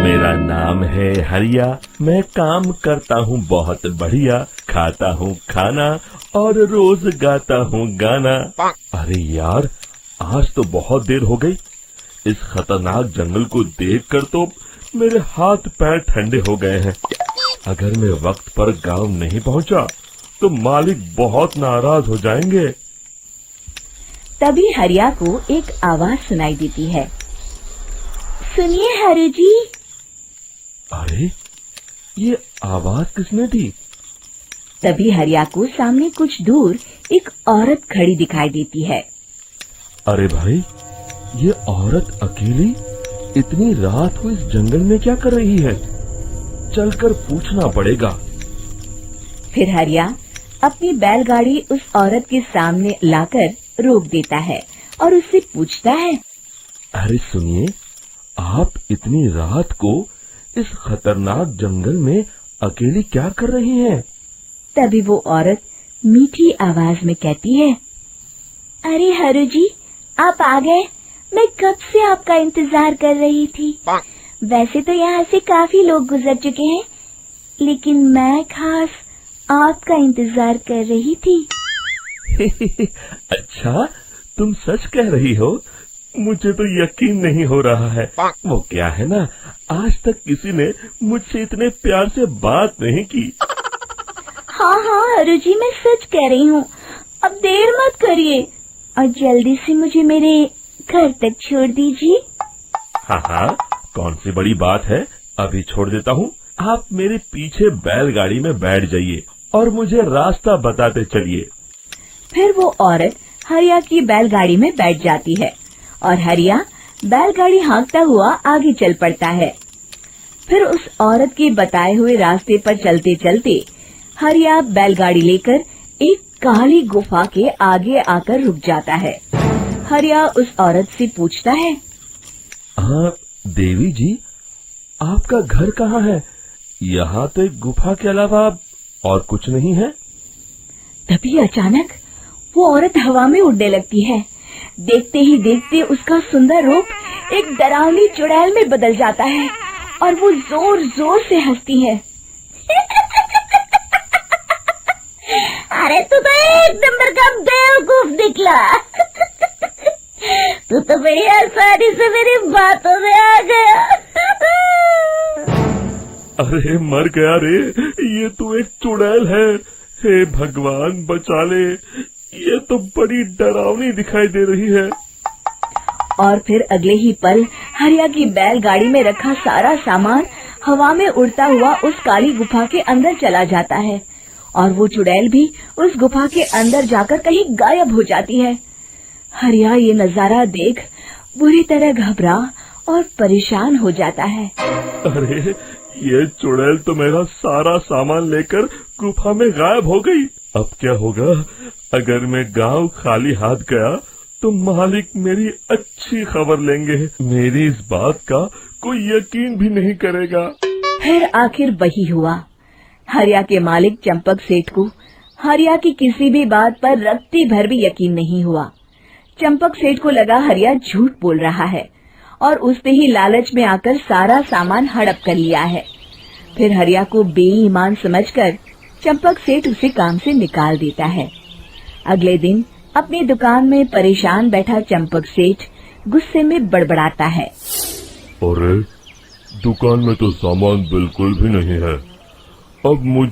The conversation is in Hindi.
मेरा नाम है हरिया, मैं काम करता हूँ बहुत बढ़िया, खाता हूँ खाना और रोज गाता हूँ गाना। अरे यार, आज तो बहुत देर हो गई। इस खतरनाक जंगल को देखकर तो मेरे हाथ पैर ठंडे हो गए हैं। अगर मैं वक्त पर गांव नहीं पहुंचा तो मालिक बहुत नाराज हो जाएंगे। तभी हरिया को एक आवाज सुनाई देती है। सुनिए हरु जी। अरे, ये आवाज किसने दी? तभी हरिया को सामने कुछ दूर एक औरत खड़ी दिखाई देती है। अरे भाई, ये औरत अकेली इतनी रात को इस जंगल में क्या कर रही है? चलकर पूछना पड़ेगा। फिर हरिया अपनी बैलगाड़ी उस औरत के सामने लाकर रोक देता है और उससे पूछता है। अरे सुनिए, आप इतनी रात को इस खतरनाक जंगल में अकेली क्या कर रही हैं? तभी वो औरत मीठी आवाज में कहती है, अरे हरु जी, आप आ गए। मैं कब से आपका इंतजार कर रही थी। वैसे तो यहाँ से काफी लोग गुजर चुके हैं, लेकिन मैं खास आपका इंतजार कर रही थी। अच्छा, तुम सच कह रही हो? मुझे तो यकीन नहीं हो रहा है। वो क्या है ना, आज तक किसी ने मुझसे इतने प्यार से बात नहीं की। हाँ हाँ हरु जी, मैं सच कह रही हूँ। अब देर मत करिए और जल्दी से मुझे मेरे घर तक छोड़ दीजिए। हाँ हाँ, कौन सी बड़ी बात है, अभी छोड़ देता हूँ। आप मेरे पीछे बैलगाड़ी में बैठ जाइए और मुझे रास्ता बताते चलिए। फिर वो औरत हरिया की बैलगाड़ी में बैठ जाती है और हरिया बैलगाड़ी हाँकता हुआ आगे चल पड़ता है। फिर उस औरत के बताए हुए रास्ते पर चलते चलते हरिया बैलगाड़ी लेकर एक काली गुफा के आगे आकर रुक जाता है। हरिया उस औरत से पूछता है, हाँ देवी जी, आपका घर कहाँ है? यहाँ तो एक गुफा के अलावा और कुछ नहीं है। तभी अचानक वो औरत हवा में उड़ने लगती है। देखते ही देखते उसका सुंदर रूप एक डरावनी चुड़ैल में बदल जाता है और वो जोर जोर से हंसती है। अरे तू तो एक नंबर का बेवकूफ निकला। तू तो बड़ी आसानी से मेरी बातों में आ गया। अरे मर गया रे, ये तो एक चुड़ैल है। हे भगवान बचा ले, ये तो बड़ी डरावनी दिखाई दे रही है। और फिर अगले ही पल हरिया की बैलगाड़ी में रखा सारा सामान हवा में उड़ता हुआ उस काली गुफा के अंदर चला जाता है और वो चुड़ैल भी उस गुफा के अंदर जाकर कहीं गायब हो जाती है। हरिया ये नजारा देख बुरी तरह घबरा और परेशान हो जाता है। अरे, ये चुड़ैल तो मेरा सारा सामान लेकर गुफा में गायब हो गई। अब क्या होगा? अगर मैं गांव खाली हाथ गया तो मालिक मेरी अच्छी खबर लेंगे। मेरी इस बात का कोई यकीन भी नहीं करेगा। फिर आखिर वही हुआ। हरिया के मालिक चंपक सेठ को हरिया की किसी भी बात पर रत्ती भर भी यकीन नहीं हुआ। चंपक सेठ को लगा हरिया झूठ बोल रहा है और उसने ही लालच में आकर सारा सामान हड़प कर लिया है। फिर हरिया को बेईमान समझकर चंपक सेठ उसे काम से निकाल देता है। अगले दिन अपनी दुकान में परेशान बैठा चंपक सेठ गुस्से में बड़बड़ाता है। अरे, दुकान में तो सामान बिल्कुल भी नहीं है। अब मुझे